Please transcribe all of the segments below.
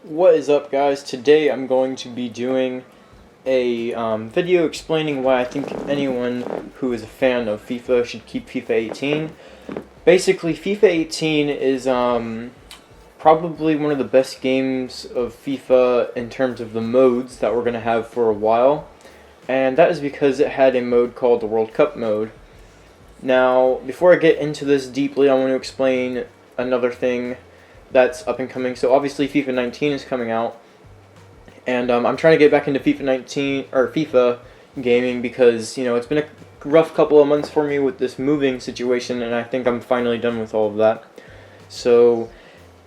What is up, guys? Today I'm going to be doing a video explaining why I think anyone who is a fan of FIFA should keep FIFA 18. Basically, FIFA 18 is probably one of the best games of FIFA in terms of the modes that we're going to have for a while. And that is because it had a mode called the World Cup mode. Now, before I get into this deeply, I want to explain another thing that's up and coming. So obviously FIFA 19 is coming out, and I'm trying to get back into FIFA gaming because it's been a rough couple of months for me with this moving situation, and I think I'm finally done with all of that. So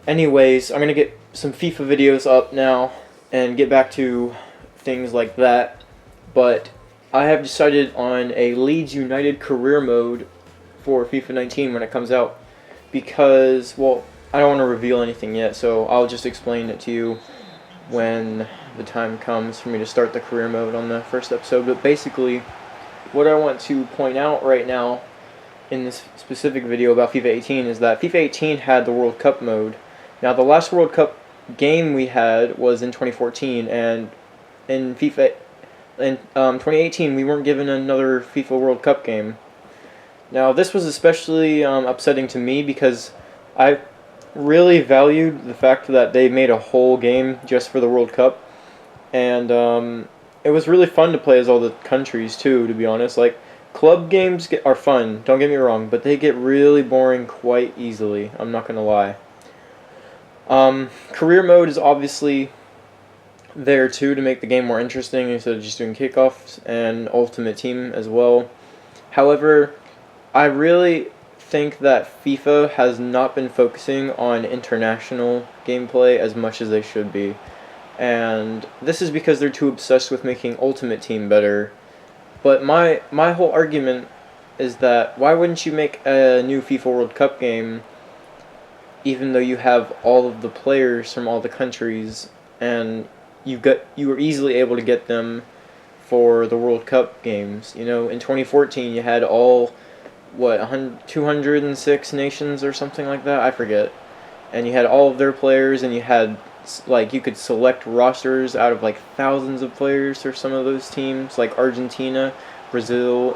anyways, I'm gonna get some FIFA videos up now and get back to things like that. But I have decided on a Leeds United career mode for FIFA 19 when it comes out because, well, I don't want to reveal anything yet, so I'll just explain it to you when the time comes for me to start the career mode on the first episode. But basically, what I want to point out right now in this specific video about FIFA 18 is that FIFA 18 had the World Cup mode. Now, the last World Cup game we had was in 2014, and in 2018 we weren't given another FIFA World Cup game. Now, this was especially upsetting to me because I really valued the fact that they made a whole game just for the World Cup, and it was really fun to play as all the countries too, to be honest. Like, club games are fun, don't get me wrong, but they get really boring quite easily, I'm not gonna lie. Career mode is obviously there too to make the game more interesting instead of just doing kickoffs, and Ultimate Team as well. However, I really think that FIFA has not been focusing on international gameplay as much as they should be, and this is because they're too obsessed with making Ultimate Team better. But my whole argument is that why wouldn't you make a new FIFA World Cup game even though you have all of the players from all the countries, and you were easily able to get them for the World Cup games. In 2014 you had all 206 nations or something like that, I forget, and you had all of their players, and you had you could select rosters out of thousands of players for some of those teams, like Argentina, Brazil,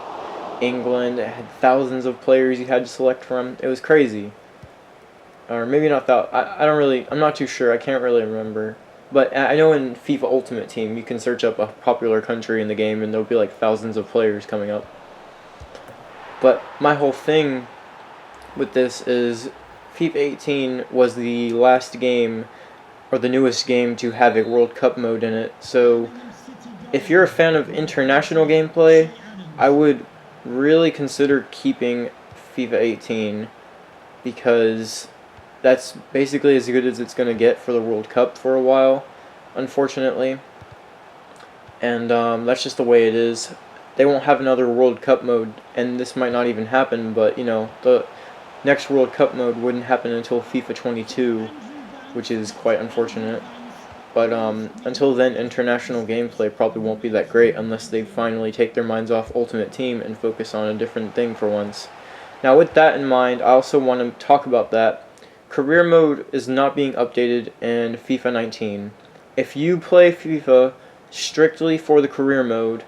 England. It had thousands of players you had to select from. It was crazy. Or maybe not that. I'm not too sure. I can't really remember. But I know in FIFA Ultimate Team you can search up a popular country in the game and there'll be thousands of players coming up. But my whole thing with this is FIFA 18 was the last game, or the newest game, to have a World Cup mode in it. So if you're a fan of international gameplay, I would really consider keeping FIFA 18, because that's basically as good as it's going to get for the World Cup for a while, unfortunately. And that's just the way it is. They won't have another World Cup mode, and this might not even happen, but the next World Cup mode wouldn't happen until FIFA 22, which is quite unfortunate. But until then, international gameplay probably won't be that great unless they finally take their minds off Ultimate Team and focus on a different thing for once. Now, with that in mind, I also want to talk about that career mode is not being updated in FIFA 19. If you play FIFA strictly for the career mode,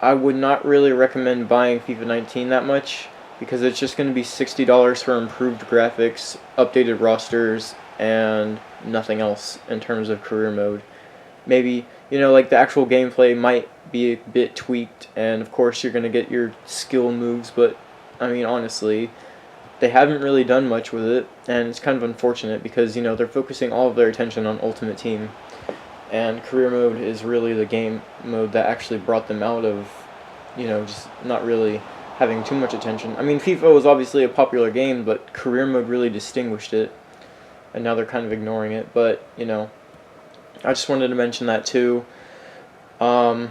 I would not really recommend buying FIFA 19 that much, because it's just going to be $60 for improved graphics, updated rosters, and nothing else in terms of career mode. Maybe, the actual gameplay might be a bit tweaked, and of course you're going to get your skill moves, but I mean, honestly, they haven't really done much with it, and it's kind of unfortunate because, they're focusing all of their attention on Ultimate Team. And career mode is really the game mode that actually brought them out of, just not really having too much attention. I mean, FIFA was obviously a popular game, but career mode really distinguished it, and now they're kind of ignoring it. But, I just wanted to mention that too. I'm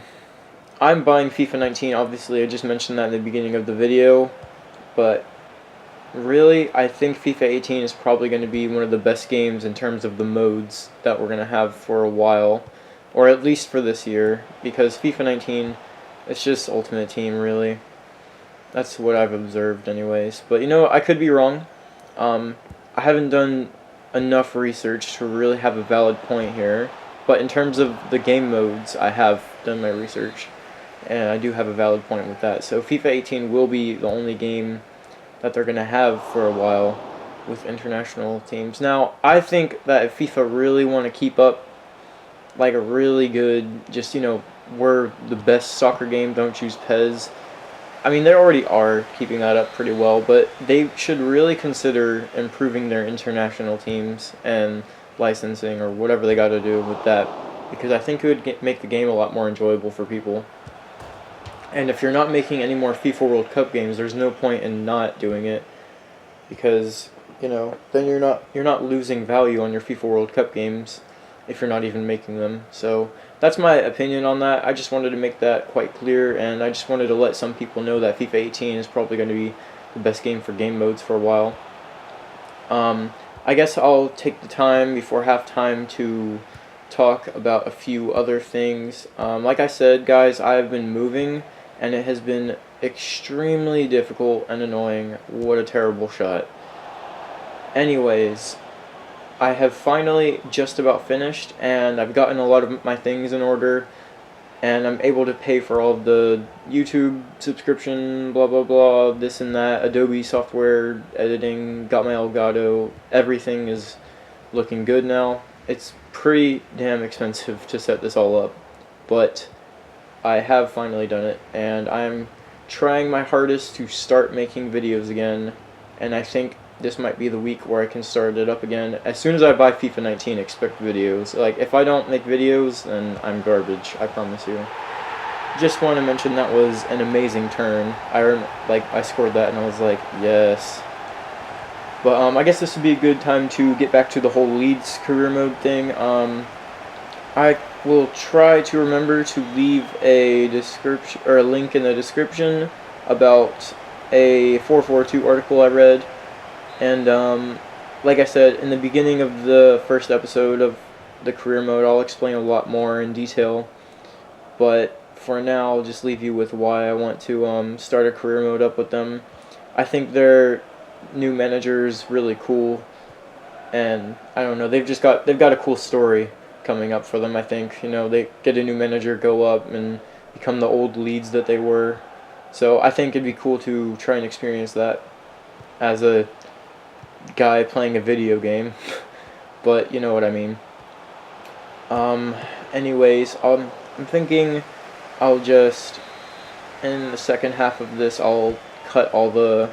buying FIFA 19, obviously. I just mentioned that in the beginning of the video, but really, I think FIFA 18 is probably going to be one of the best games in terms of the modes that we're going to have for a while, or at least for this year, because FIFA 19, it's just Ultimate Team, really. That's what I've observed anyways. But I could be wrong. I haven't done enough research to really have a valid point here. But in terms of the game modes, I have done my research, and I do have a valid point with that. So FIFA 18 will be the only game that they're going to have for a while with international teams. Now, I think that if FIFA really want to keep up like a really good, just, we're the best soccer game, don't choose PES. I mean, they already are keeping that up pretty well, but they should really consider improving their international teams and licensing or whatever they got to do with that, because I think it would make the game a lot more enjoyable for people. And if you're not making any more FIFA World Cup games, there's no point in not doing it, because then you're not losing value on your FIFA World Cup games if you're not even making them. So that's my opinion on that. I just wanted to make that quite clear, and I just wanted to let some people know that FIFA 18 is probably going to be the best game for game modes for a while. I guess I'll take the time before halftime to talk about a few other things. Like I said, guys, I've been moving, and it has been extremely difficult and annoying. What a terrible shot. Anyways, I have finally just about finished, and I've gotten a lot of my things in order, and I'm able to pay for all of the YouTube subscription, blah blah blah, this and that, Adobe software editing, got my Elgato, everything is looking good now. It's pretty damn expensive to set this all up, but I have finally done it, and I'm trying my hardest to start making videos again, and I think this might be the week where I can start it up again. As soon as I buy FIFA 19, expect videos. Like, if I don't make videos, then I'm garbage, I promise you. Just want to mention that was an amazing turn. I scored that and I was like, yes. But I guess this would be a good time to get back to the whole Leeds career mode thing. I will try to remember to leave a description or a link in the description about a 442 article I read. And like I said, in the beginning of the first episode of the career mode, I'll explain a lot more in detail. But for now, I'll just leave you with why I want to start a career mode up with them. I think their new manager is really cool, and I don't know, they've got a cool story coming up for them. I think they get a new manager, go up, and become the old Leeds that they were. So I think it'd be cool to try and experience that as a guy playing a video game. But you know what I mean. Anyways, I'm thinking I'll just, in the second half of this, I'll cut all the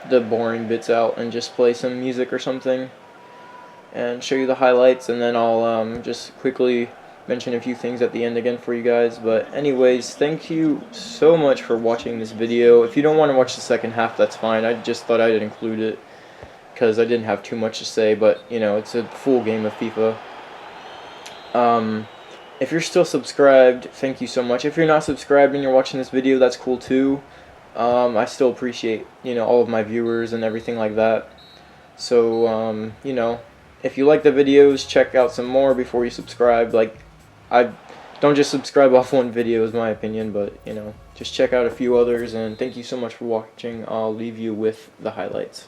boring bits out and just play some music or something and show you the highlights, and then I'll just quickly mention a few things at the end again for you guys. But anyways, thank you so much for watching this video. If you don't want to watch the second half, that's fine. I just thought I'd include it because I didn't have too much to say, but it's a full game of FIFA. If you're still subscribed, thank you so much. If you're not subscribed and you're watching this video, that's cool too. I still appreciate all of my viewers and everything like that. So if you like the videos, check out some more before you subscribe. Like, I don't just subscribe off one video is my opinion, but just check out a few others, and thank you so much for watching. I'll leave you with the highlights.